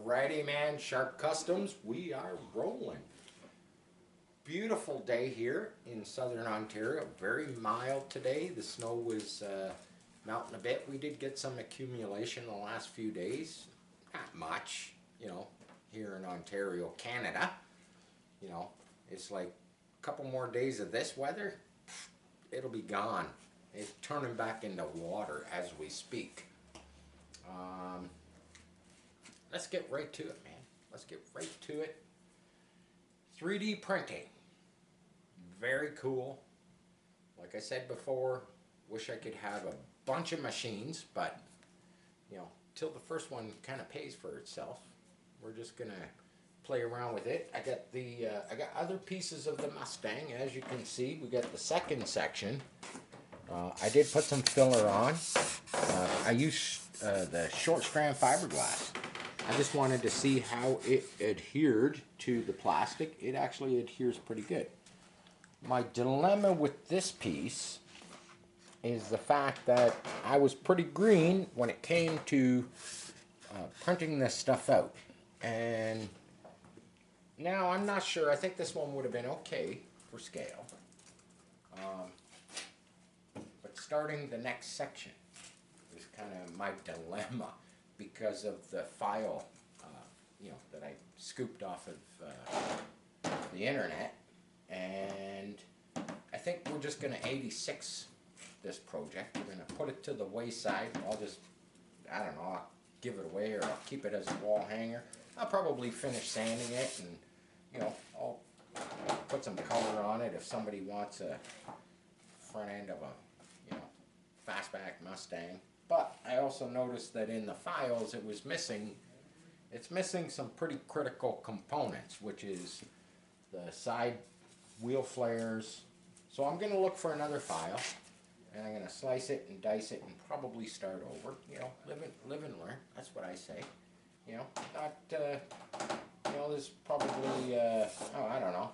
Alrighty, man, Sharp Customs, we are rolling. Beautiful day here in southern Ontario, very mild today. The snow was melting a bit. We did get some accumulation the last few days. Not much, here in Ontario, Canada. It's like a couple more days of this weather, it'll be gone. It's turning back into water as we speak. Let's get right to it, man. Let's get right to it. 3D printing. Very cool. Like I said before, wish I could have a bunch of machines, but till the first one kind of pays for itself, we're just gonna play around with it. I got other pieces of the Mustang. As you can see, we got the second section. I did put some filler on. I used the short strand fiberglass. I just wanted to see how it adhered to the plastic. It actually adheres pretty good. My dilemma with this piece is the fact that I was pretty green when it came to printing this stuff out. And now I'm not sure. I think this one would have been okay for scale. But starting the next section is kind of my dilemma, because of the file, that I scooped off of the internet, and I think we're just going to 86 this project. We're going to put it to the wayside. I don't know, I'll give it away, or I'll keep it as a wall hanger. I'll probably finish sanding it, and I'll put some color on it if somebody wants a front end of a fastback Mustang. But I also noticed that in the files it's missing some pretty critical components, which is the side wheel flares. So I'm going to look for another file, and I'm going to slice it and dice it and probably start over. Live and learn. That's what I say. There's probably, I don't know,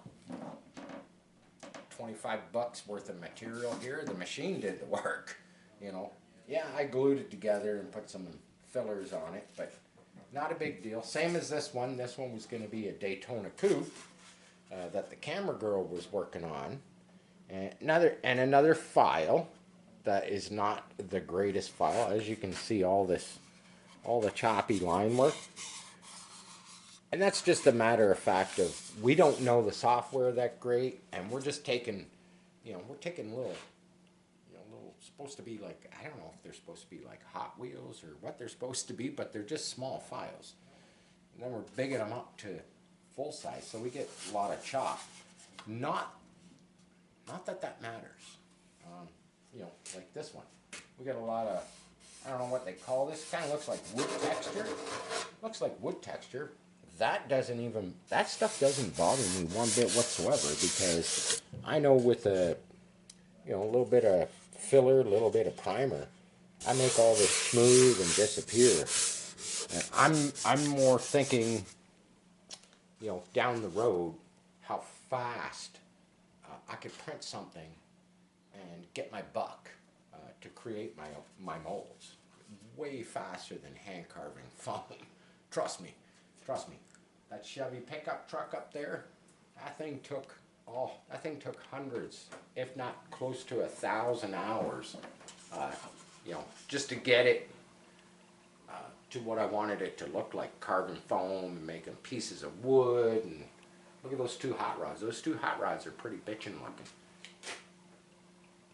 $25 worth of material here. The machine did the work, Yeah, I glued it together and put some fillers on it, but not a big deal. Same as this one. This one was going to be a Daytona Coupe that the camera girl was working on. And another file that is not the greatest file. As you can see, all the choppy line work. And that's just a matter of fact of we don't know the software that great, and we're just taking, we're taking little supposed to be like, I don't know if they're supposed to be like Hot Wheels or what they're supposed to be, but they're just small files. And then we're bigging them up to full size, so we get a lot of chop. Not that matters. Like this one. We got a lot of, I don't know what they call this. Kind of looks like wood texture. Looks like wood texture. That stuff doesn't bother me one bit whatsoever, because I know with a little bit of filler, a little bit of primer, I make all this smooth and disappear. And I'm more thinking, down the road, how fast I could print something and get my buck to create my molds. Way faster than hand carving foam. Trust me. That Chevy pickup truck up there, that thing took hundreds, if not close to 1,000 hours, just to get it to what I wanted it to look like. Carbon foam, making pieces of wood, and look at those two hot rods. Those two hot rods are pretty bitchin' looking.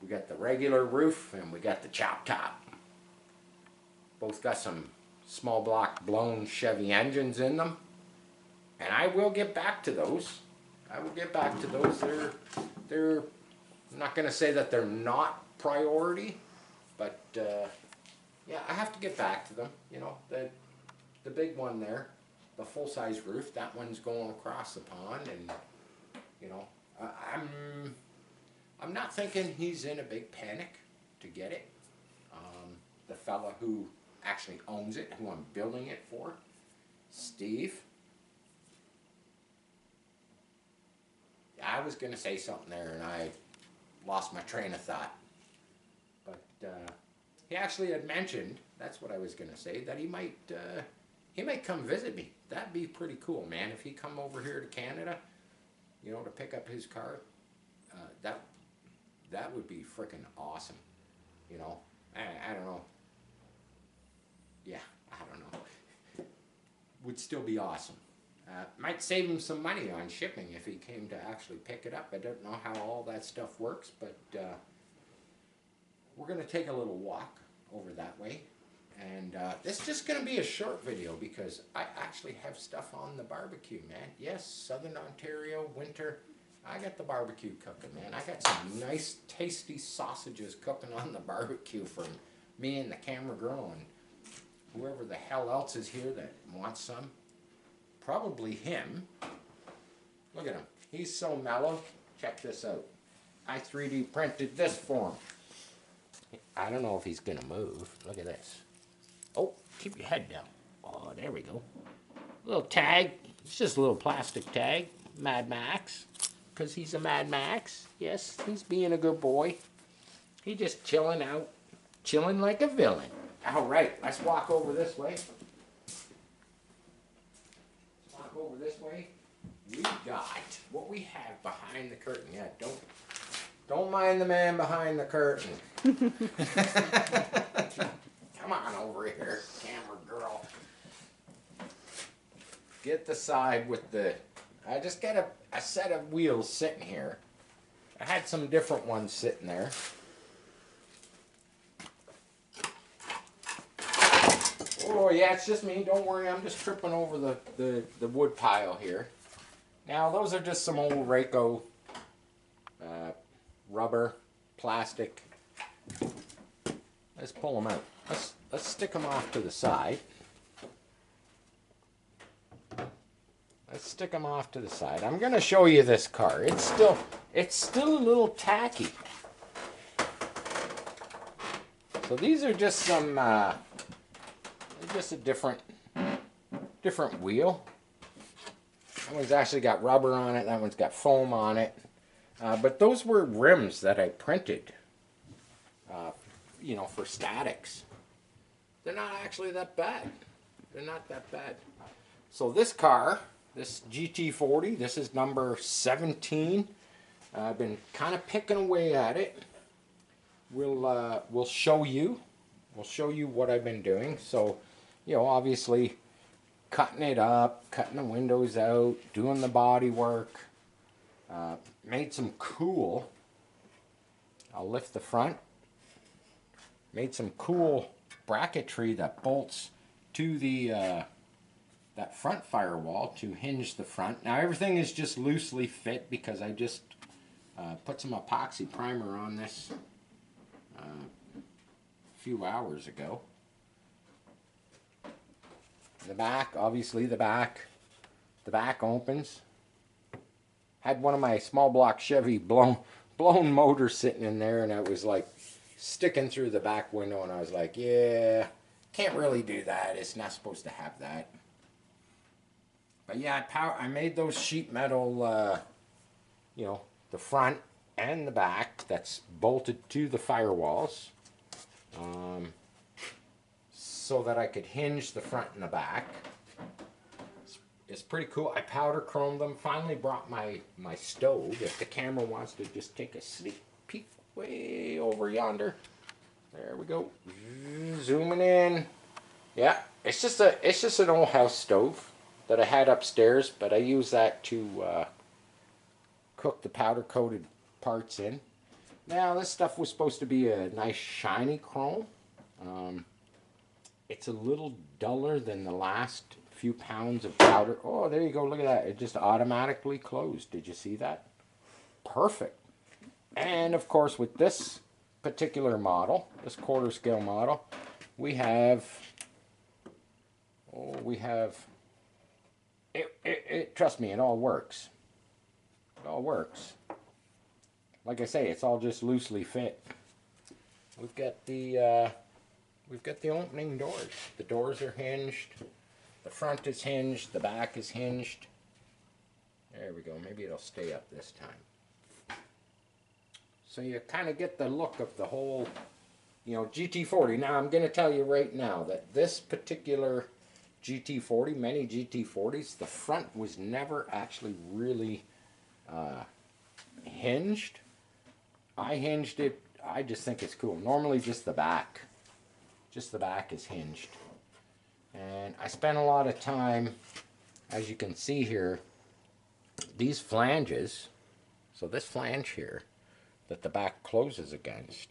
We got the regular roof, and we got the chop top. Both got some small block blown Chevy engines in them, and I will get back to those. They're I'm not going to say that they're not priority, but yeah, I have to get back to them. The big one there, the full-size roof, that one's going across the pond, and I'm not thinking he's in a big panic to get it. The fella who actually owns it, who I'm building it for, Steve. I was going to say something there, and I lost my train of thought. But he actually had mentioned, that's what I was going to say, that he might he may come visit me. That'd be pretty cool, man. If he come over here to Canada, you know, to pick up his car, that would be freaking awesome. You know, I don't know. Yeah, I don't know. Would still be awesome. Might save him some money on shipping if he came to actually pick it up. I don't know how all that stuff works, but we're going to take a little walk over that way. And this is just going to be a short video because I actually have stuff on the barbecue, man. Yes, Southern Ontario, winter. I got the barbecue cooking, man. I got some nice, tasty sausages cooking on the barbecue for me and the camera girl and whoever the hell else is here that wants some. Probably him. Look at him. He's so mellow. Check this out. I 3D printed this for him. I don't know if he's going to move. Look at this. Oh, keep your head down. Oh, there we go. Little tag. It's just a little plastic tag. Mad Max. Because he's a Mad Max. Yes, he's being a good boy. He's just chilling out. Chilling like a villain. All right, let's walk over this way. Walk over this way. We got what we have behind the curtain. Yeah, don't mind the man behind the curtain. Come on over here, camera girl. Get the side with the... I just got a set of wheels sitting here. I had some different ones sitting there. Oh yeah, it's just me. Don't worry, I'm just tripping over the wood pile here. Now those are just some old Rayco rubber, plastic. Let's pull them out. Let's stick them off to the side. Let's stick them off to the side. I'm going to show you this car. It's still a little tacky. So these are just some just a different wheel. That one's actually got rubber on it. That one's got foam on it. But those were rims that I printed, you know, for statics. They're not actually that bad. They're not that bad. So this car, this GT40, this is number 17. I've been kind of picking away at it. We'll show you. We'll show you what I've been doing. So, you know, obviously cutting it up, cutting the windows out, doing the body work. Made some cool. I'll lift the front. Made some cool bracketry that bolts to the that front firewall to hinge the front. Now everything is just loosely fit because I just put some epoxy primer on this a few hours ago. The back, obviously the back opens. Had one of my small block Chevy blown motors sitting in there, and I was like sticking through the back window, and I was like, yeah, can't really do that. It's not supposed to have that. But yeah, I made those sheet metal, you know, the front and the back that's bolted to the firewalls, so that I could hinge the front and the back. It's pretty cool. I powder chromed them. Finally brought my stove. If the camera wants to just take a sneak peek way over yonder. There we go. Zooming in. Yeah, it's just an old house stove that I had upstairs, but I use that to cook the powder coated parts in. Now this stuff was supposed to be a nice shiny chrome. It's a little duller than the last few pounds of powder. Oh, there you go. Look at that. It just automatically closed. Did you see that? Perfect. And of course, with this particular model, this quarter scale model, we have trust me, it all works. It all works. Like I say, it's all just loosely fit. We've got the opening doors. The doors are hinged. The front is hinged. The back is hinged. There we go. Maybe it'll stay up this time. So you kind of get the look of the whole, you know, GT40. Now I'm going to tell you right now that this particular GT40, many GT40s, the front was never actually really hinged. I hinged it. I just think it's cool. Normally just the back. Just the back is hinged. And I spent a lot of time, as you can see here, these flanges, so this flange here that the back closes against,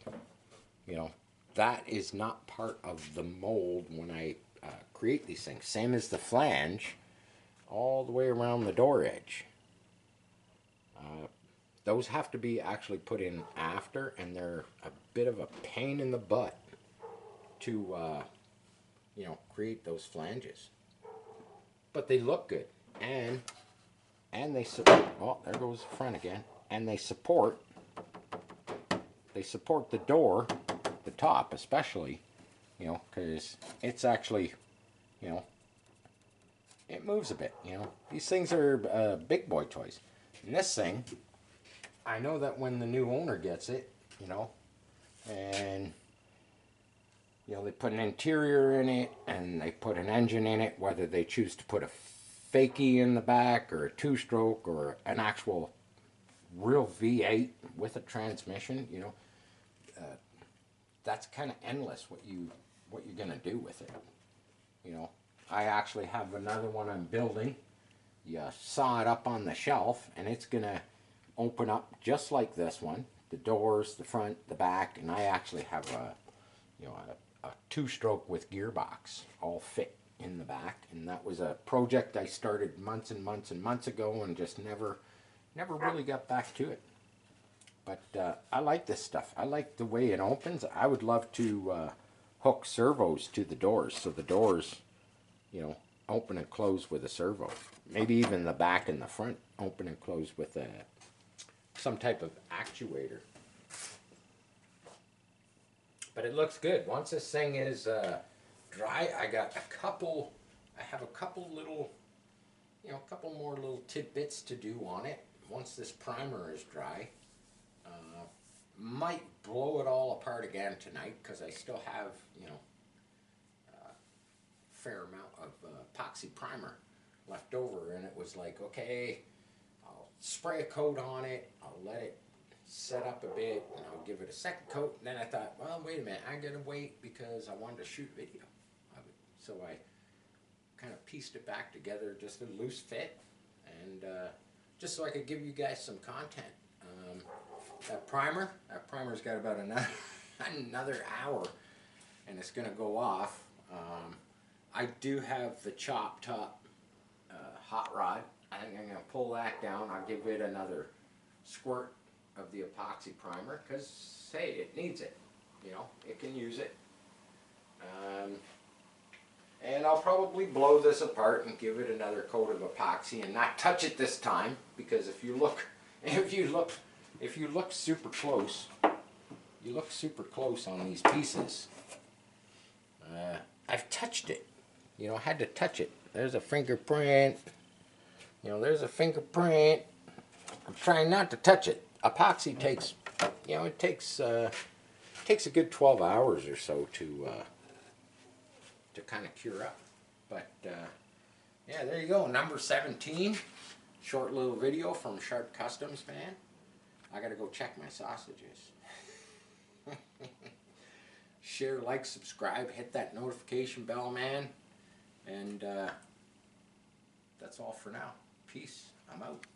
you know, that is not part of the mold when I create these things. Same as the flange all the way around the door edge. Those have to be actually put in after, and they're a bit of a pain in the butt to you know, create those flanges. But they look good, and they support. Oh, there goes the front again. And they support the door, the top especially, you know, because it's actually, you know, it moves a bit, you know. These things are big boy toys. And this thing, I know that when the new owner gets it, you know, and, you know, they put an interior in it and they put an engine in it, whether they choose to put a fakie in the back or a two-stroke or an actual real V8 with a transmission, you know, that's kind of endless what you're gonna do with it. You know, I actually have another one I'm building. You saw it up on the shelf, and it's gonna open up just like this one. The doors, the front, the back, and I actually have a, you know, a two-stroke with gearbox all fit in the back. And that was a project I started months and months and months ago, and just never really got back to it. But I like this stuff. I like the way it opens. I would love to hook servos to the doors, so the doors, you know, open and close with a servo. Maybe even the back and the front open and close with some type of actuator. But it looks good. Once this thing is dry, I have a couple little, you know, a couple more little tidbits to do on it. Once this primer is dry, might blow it all apart again tonight, because I still have, you know, a fair amount of epoxy primer left over, and it was like, okay, I'll spray a coat on it, I'll let it set up a bit, and I'll give it a second coat. And then I thought, well, wait a minute, I gotta wait because I wanted to shoot video of it. So I kind of pieced it back together, just a loose fit, and just so I could give you guys some content. That primer's got about another hour, and it's gonna go off. I do have the chop top hot rod. I think I'm gonna pull that down. I'll give it another squirt of the epoxy primer, because hey, it needs it. You know, it can use it. And I'll probably blow this apart and give it another coat of epoxy and not touch it this time, because if you look super close, you look super close on these pieces. I've touched it. You know, I had to touch it. There's a fingerprint. You know, there's a fingerprint. I'm trying not to touch it. Epoxy takes, you know, it takes a good 12 hours or so to kind of cure up. But yeah, there you go, number 17. Short little video from Sharp Customs, man. I gotta go check my sausages. Share, like, subscribe, hit that notification bell, man. And that's all for now. Peace. I'm out.